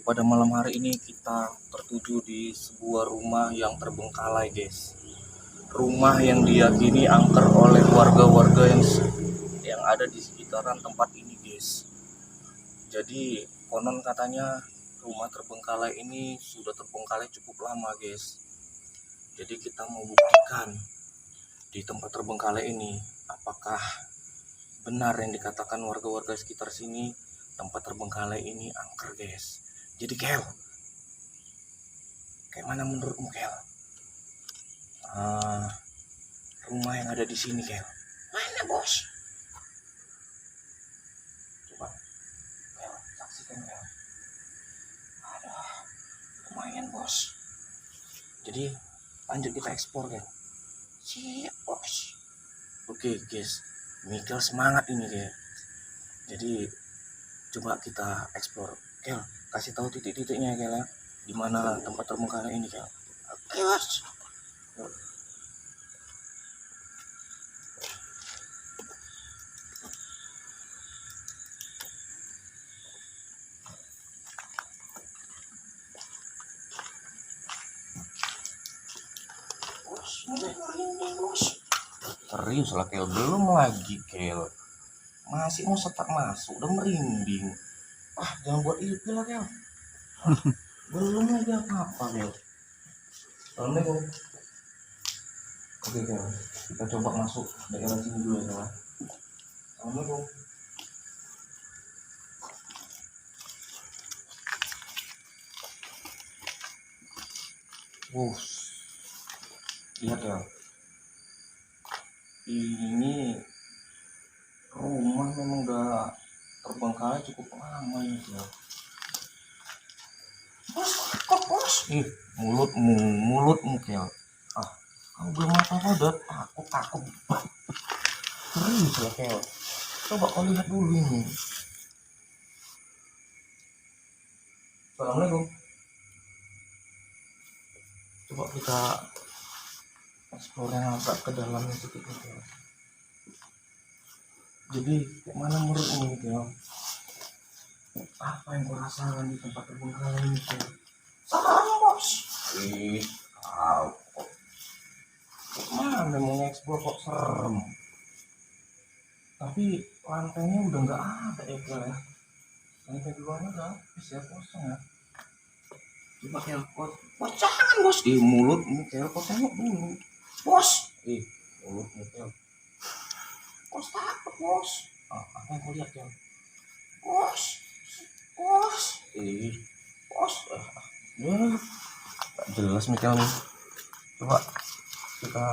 pada malam hari ini kita tertuju di sebuah rumah yang terbengkalai, guys. Rumah yang diyakini angker oleh warga-warga yang ada di sekitaran tempat ini, guys. Jadi konon katanya rumah terbengkalai ini sudah terbengkalai cukup lama, guys. Jadi kita mau buktikan di tempat terbengkalai ini apakah benar yang dikatakan warga-warga sekitar sini, tempat terbengkalai ini angker, guys. Jadi Kel, kayak mana menurutmu, Kel? Rumah yang ada di sini, Kel, mana, bos? Coba Kel, saksikan, Kel. Aduh, lumayan, bos. Jadi lanjut kita ekspor, Kel. Siap, bos. Oke, guys, Mikel semangat ini, Kel. Jadi coba kita eksplor. Kel, kasih tahu titik-titiknya, Kel, ya. Di mana tempat terbengkalai ini, Kel. Oke, bos. Bos. Serius lah, Kel. Belum lagi, Kel. Masih mau setak masuk, udah merinding. Jangan buat itu lah, Kel. Belum lagi apa-apa, Kel. Assalamualaikum. Oke, Kel. Kita coba masuk daerah sini dulu, ya, Kel. Assalamualaikum. Lihat, Kel. Ini rumah memang udah terbengkalai cukup lama ini, Kel. Bos, kok bos? Mulutmu, Kel. Kamu belum apa-apa udah takut. Serius lah, Kel. Coba kau lihat dulu ini. Assalamualaikum. Coba kita explore yang agak ke dalamnya sedikit, Kel. Jadi mana menurutmu, Kel? Apa yang kau rasakan di tempat terbengkalai ini, Kel? Serem, bos. Mana mau nge-explore kok serem? Tapi lantainya udah nggak ada, ya, Kel, ya. Lantai keduanya udah habis, ya, kosong, ya. Coba, Kel, bos jangan, bos. Mulutmu, Kel, kau tengok dulu, bos. Mulutmu, Kel. Bos takut, bos. Apa yang kau lihat, Kel? Bos. Bos. Gak jelas nih, Kel, nih. Coba kita.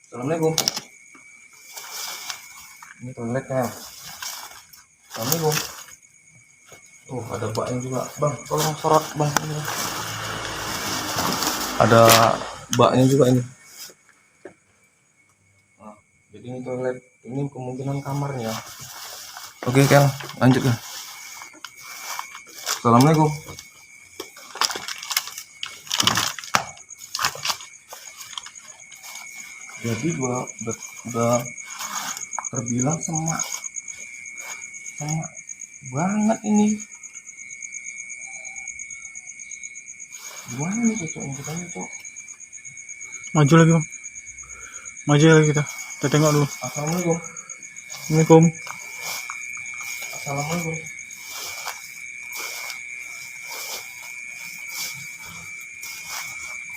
Assalamualaikum. Ini toiletnya. Assalamualaikum. Ada baknya juga, bang. Tolong sorot, bang. Ada baknya juga ini. Jadi ini toilet. Ini kemungkinan kamarnya. Oke, Kel, lanjut, ya. Assalamualaikum. Jadi udah terbilang semak banget ini. Gimana nih, Cok? Kita nih, Cok. Maju lagi, bang. Maju lagi kita tengok dulu. Assalamualaikum. Assalamualaikum. Assalamualaikum.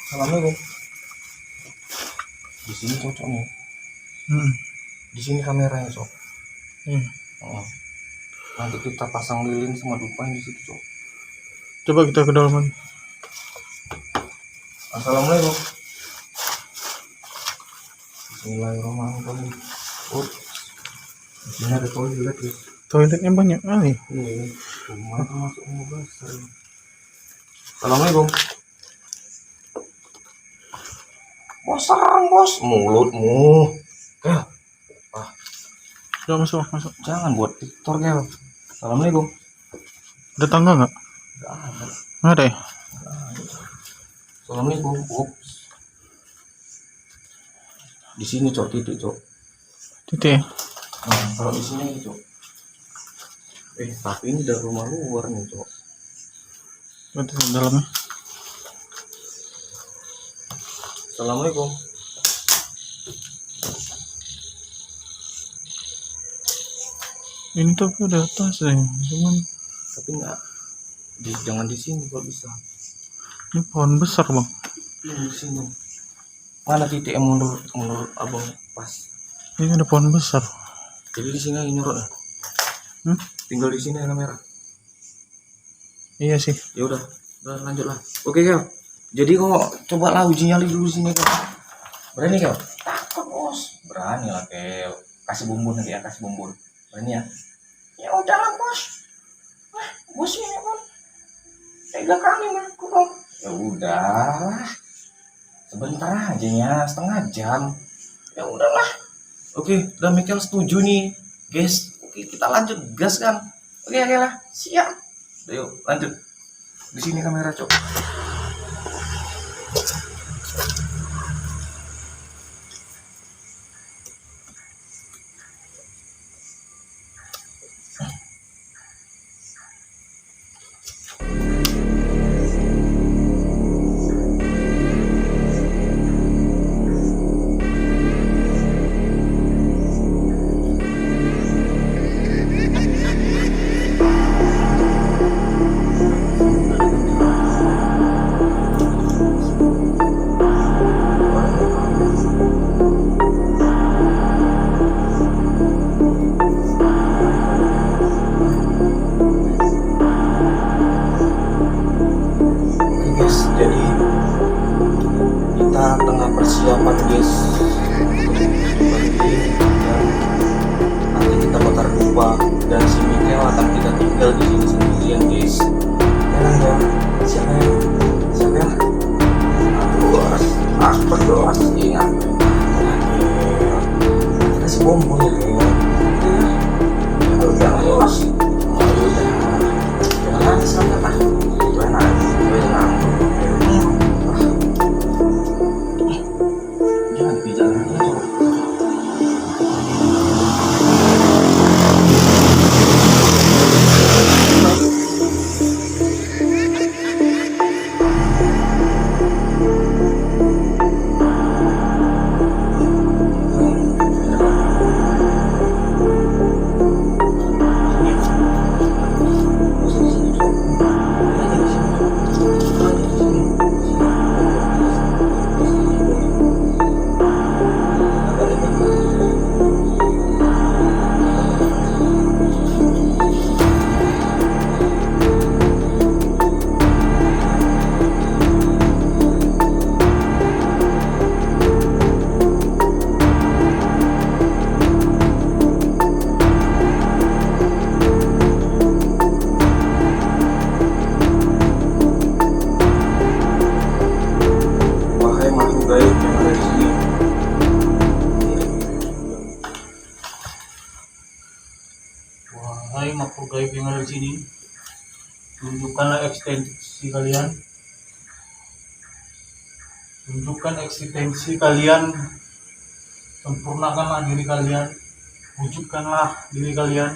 Assalamualaikum. Di sini cocok nih. Di sini kameranya, Cok. Nanti kita pasang lilin sama dupan di situ, Cok. Coba kita ke dalam lagi. Assalamualaikum. Bismillahirrahmanirrahim. Di sini ada toilet, guys. Toiletnya banyak kali. Rumah itu masuk rumah besar. Assalamualaikum. Bos, serang, bos. Mulutmu, Kel. Coba masuk. Jangan buat tiktok, Kel. Assalamualaikum. Ada tangga nggak? Nggak ada ya? Assalamualaikum. Di sini, Cok, titik, Cok. Titik. Kalau di sini, Cok. Tapi ini dari rumah luar nih, Cok. Itu di dalamnya. Assalamualaikum. Ini tapi ada atas ya, cuman Tapi nggak, jangan di sini kalau bisa. ini pohon besar bang. Ini di sini. Mana titik yang menurut abang pas? Ini ada pohon besar. Jadi di sini yang nyurut ya? Tinggal di sini yang merah. Iya sih. Ya udah lanjut lah. Oke Kel. Jadi kok coba lah uji nyali dulu sini Kel. Berani Kel? Takut bos. Berani lah Kel. Kasih bumbun nanti ya, kasih bumbun. Berani ya? Ya udah lah bos. Bos ini kan 3 kali aku bang. Ya udah. Sebentar aja ya, setengah jam. Ya udahlah. Oke, udah Michael setuju nih, guys. Oke, kita lanjut gas kan. Oke lah, siap. Ayo lanjut. Di sini kamera cok. Jadi kita tengah persiapan guys, nanti kita bakar dupa dan si Michael akan kita tinggal di sini sendirian guys. Ya, siapa ya? Berdoa ingat. Kasih bom ya. Udah bos. Jangan sampai pak. Jangan bicara itu. Wahai makhluk gaib yang ada di sini, tunjukkanlah eksistensi kalian. Tunjukkan eksistensi kalian. Sempurnakanlah diri kalian. Wujudkanlah diri kalian.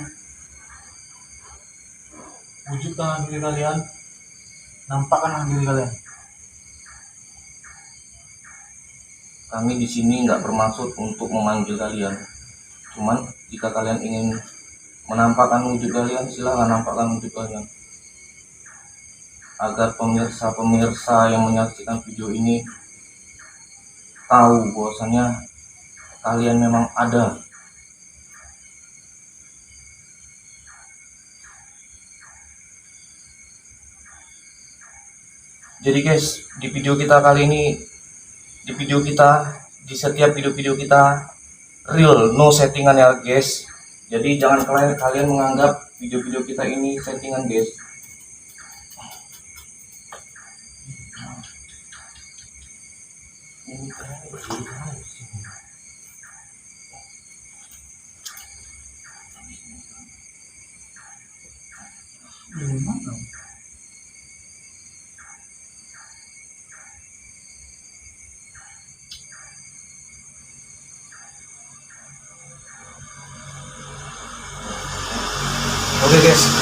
Wujudkanlah diri kalian. Nampakkanlah diri kalian. Kami di sini nggak bermaksud untuk memanggil kalian. Cuman jika kalian ingin menampakkan wujud kalian, silahkan nampakkan wujud kalian. Agar pemirsa-pemirsa yang menyaksikan video ini tahu bahwasanya kalian memang ada. Jadi guys, di video kita kali ini, di setiap video-video kita real, no settingan ya guys. Jadi jangan kalian menganggap video-video kita ini settingan guys. Oke guys,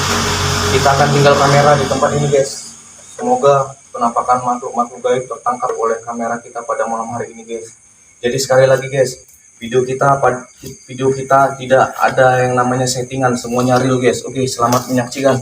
kita akan tinggal kamera di tempat ini guys. Semoga penampakan makhluk-makhluk gaib tertangkap oleh kamera kita pada malam hari ini guys. Jadi sekali lagi guys, video kita tidak ada yang namanya settingan, semuanya real guys. Oke, selamat menyaksikan.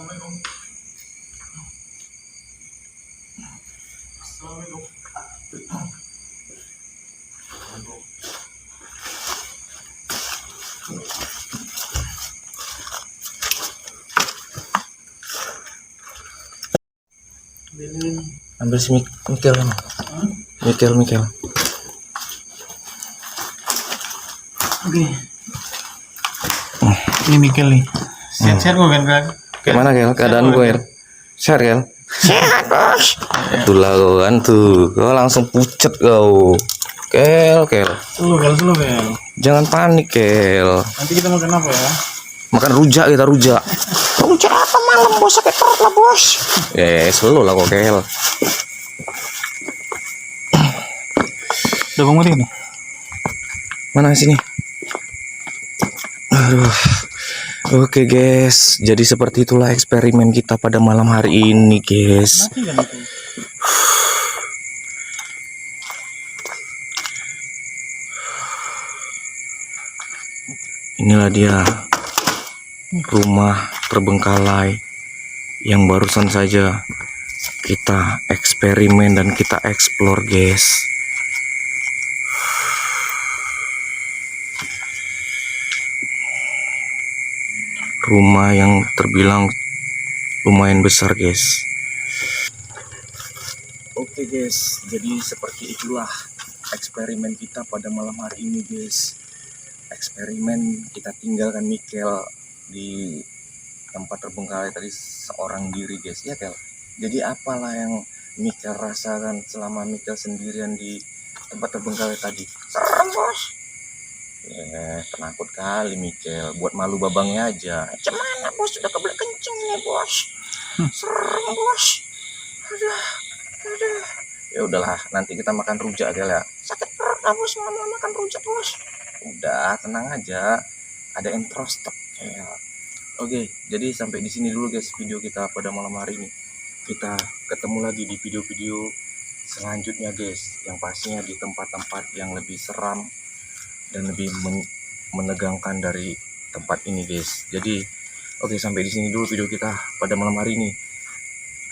Assalamualaikum. Assalamualaikum. Ambil si Mikel kan? Mikel. Oke. Ini Mikel nih. Sehat-sehat gue kan? Gimana Kel? Keadaan gue Kel? Sehat Kel? Sehat bos. Itulah kau kan tuh. Kau langsung pucet kau. Kel. Selalu Kel. Jangan panik Kel. Nanti kita makan apa ya? Makan rujak kita rujak. Rujak apa malam bos, sakit perut lah bos. Selalu lah kok Kel. Udah bangun ini? Mana sini? Aduh. Oke guys, jadi seperti itulah eksperimen kita pada malam hari ini guys. Mati kan itu? Inilah dia rumah terbengkalai yang barusan saja kita eksperimen dan kita explore guys. Rumah yang terbilang lumayan besar guys. Oke guys, jadi seperti itulah eksperimen kita pada malam hari ini guys. Eksperimen kita tinggalkan Mikel di tempat terbengkalai tadi seorang diri guys, ya Kel. Jadi apalah yang Mikel rasakan selama Mikel sendirian di tempat terbengkalai tadi? Serem bos. Penakut kali Mikel, buat malu babangnya aja. Cuman bos, sudah kebelet kenceng nih bos. Serem bos. Aduh. Ya udahlah, nanti kita makan rujak Kel ya. Sakit perut lah bos, mau makan rujak bos. Udah, tenang aja. Ada introspek Kel. Oke, jadi sampai di sini dulu guys video kita pada malam hari ini. Kita ketemu lagi di video-video selanjutnya guys, yang pastinya di tempat-tempat yang lebih seram dan lebih menegangkan dari tempat ini guys. Jadi oke, sampai di sini dulu video kita pada malam hari ini.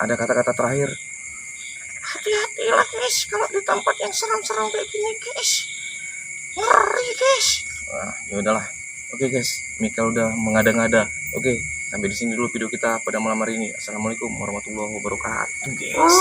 Ada kata-kata terakhir? Hati-hatilah guys kalau di tempat yang seram-seram kayak gini guys. Ngeri guys. Wah, ya udahlah. Oke guys, Mikel udah mengada-ngada. Oke, sampai di sini dulu video kita pada malam hari ini. Assalamualaikum warahmatullahi wabarakatuh guys.